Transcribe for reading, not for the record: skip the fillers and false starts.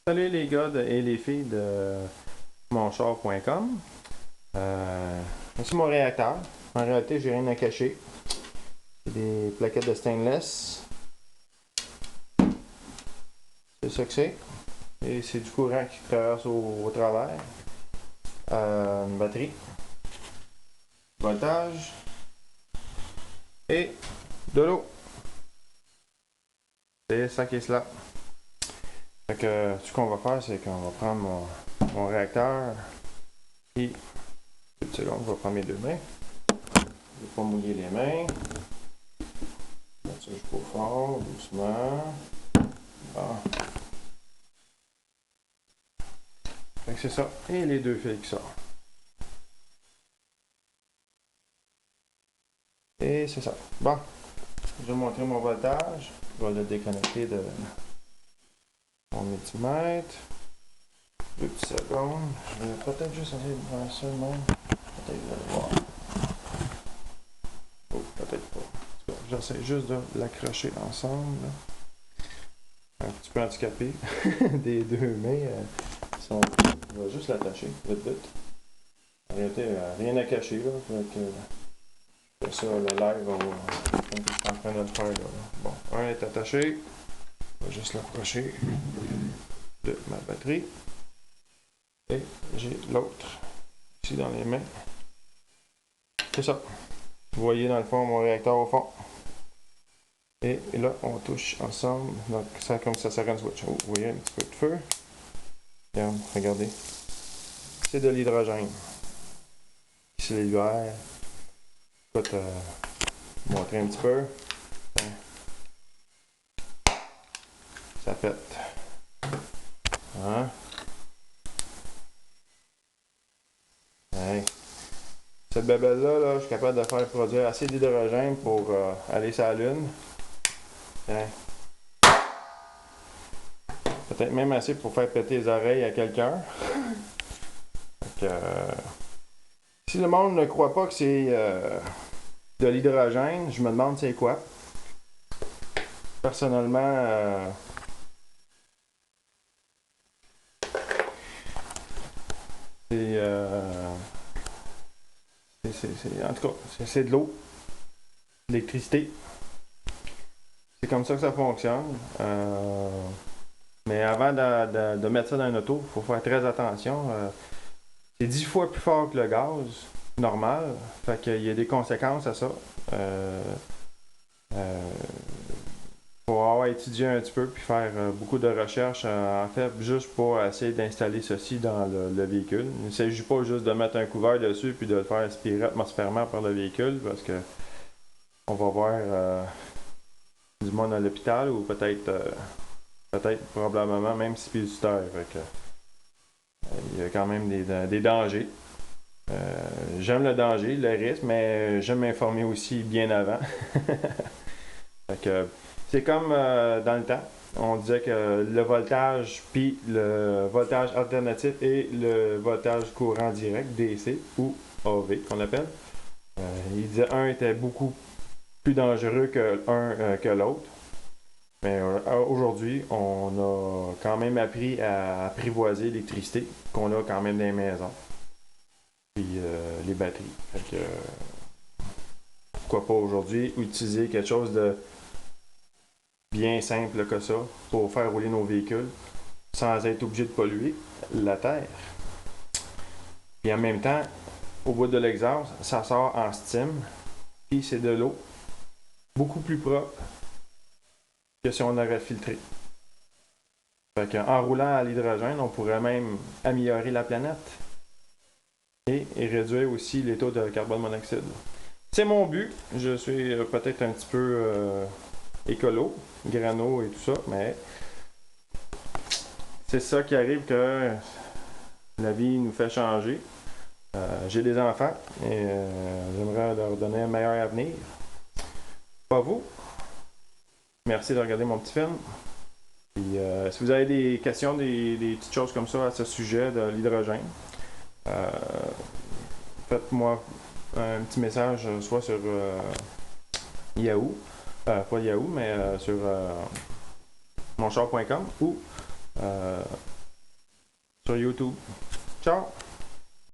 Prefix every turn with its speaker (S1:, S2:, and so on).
S1: Salut les gars et les filles de monchar.com. Voici mon réacteur. En réalité, j'ai rien à cacher. C'est des plaquettes de stainless. C'est ça que c'est. Et c'est du courant qui traverse au travers. Une batterie. Voltage. Et de l'eau. C'est ça qui est cela. Fait que ce qu'on va faire, c'est qu'on va prendre mon réacteur. Et une seconde, je vais prendre mes deux mains. Je ne vais pas mouiller les mains. Mettre ça jusqu'au fond, doucement. Bon. Fait que c'est ça. Et les deux fils qui sortent. Et c'est ça. Bon. Je vais montrer mon voltage. Je vais le déconnecter de mon multimètre. 2 petites secondes. Je vais peut-être juste essayer de voir ça même. Peut-être vous allez voir. Oh, peut-être pas. J'essaie juste de l'accrocher ensemble. Un petit peu handicapé des deux mains. On va juste l'attacher, vite. En réalité, rien à cacher là. Fait que ça, le live, on est en train de le faire là. Bon, un est attaché. On va juste l'approcher de ma batterie. Et j'ai l'autre ici dans les mains. C'est ça. Vous voyez dans le fond mon réacteur au fond. Et là, on touche ensemble. Donc, ça comme ça sert à une switch. Oh, vous voyez un petit peu de feu. Regarde, regardez. C'est de l'hydrogène. C'est l'hiver. Écoute, montrer un petit peu. Ça pète. Hein? Hey. Cette babelle-là, là, je suis capable de faire produire assez d'hydrogène pour aller sur la Lune. Hein? Peut-être même assez pour faire péter les oreilles à quelqu'un. Donc, si le monde ne croit pas que c'est de l'hydrogène, je me demande c'est quoi. Personnellement, en tout cas, c'est de l'eau, de l'électricité. C'est comme ça que ça fonctionne. Mais avant de mettre ça dans une auto, il faut faire très attention. C'est 10 fois plus fort que le gaz normal. Fait qu'il y a des conséquences à ça. Faut avoir étudié un petit peu puis faire beaucoup de recherches en fait juste pour essayer d'installer ceci dans le véhicule. Il ne s'agit pas juste de mettre un couvert dessus puis de le faire aspirer atmosphériquement par le véhicule parce que on va voir du monde à l'hôpital ou peut-être probablement même suppositoire. Fait que il y a quand même des dangers. J'aime le danger, le risque, mais j'aime m'informer aussi bien avant. Fait que c'est comme dans le temps, on disait que le voltage puis le voltage alternatif et le voltage courant direct, DC ou AV qu'on appelle. Il disait un était beaucoup plus dangereux que l'autre. Mais aujourd'hui, on a quand même appris à apprivoiser l'électricité qu'on a quand même dans les maisons. Puis les batteries. Fait que pourquoi pas aujourd'hui utiliser quelque chose de bien simple que ça pour faire rouler nos véhicules sans être obligé de polluer la terre. Puis en même temps, au bout de l'exhaust, ça sort en steam, puis c'est de l'eau beaucoup plus propre que si on aurait filtré. Fait qu'en roulant à l'hydrogène, on pourrait même améliorer la planète et réduire aussi les taux de carbone monoxyde. C'est mon but. Je suis peut-être un petit peu écolo, grano et tout ça, mais c'est ça qui arrive que la vie nous fait changer. J'ai des enfants et j'aimerais leur donner un meilleur avenir. Pas vous. Merci de regarder mon petit film. Puis, si vous avez des questions, des petites choses comme ça à ce sujet de l'hydrogène, faites-moi un petit message soit sur Yahoo, pas Yahoo, mais sur monchar.com ou sur YouTube. Ciao!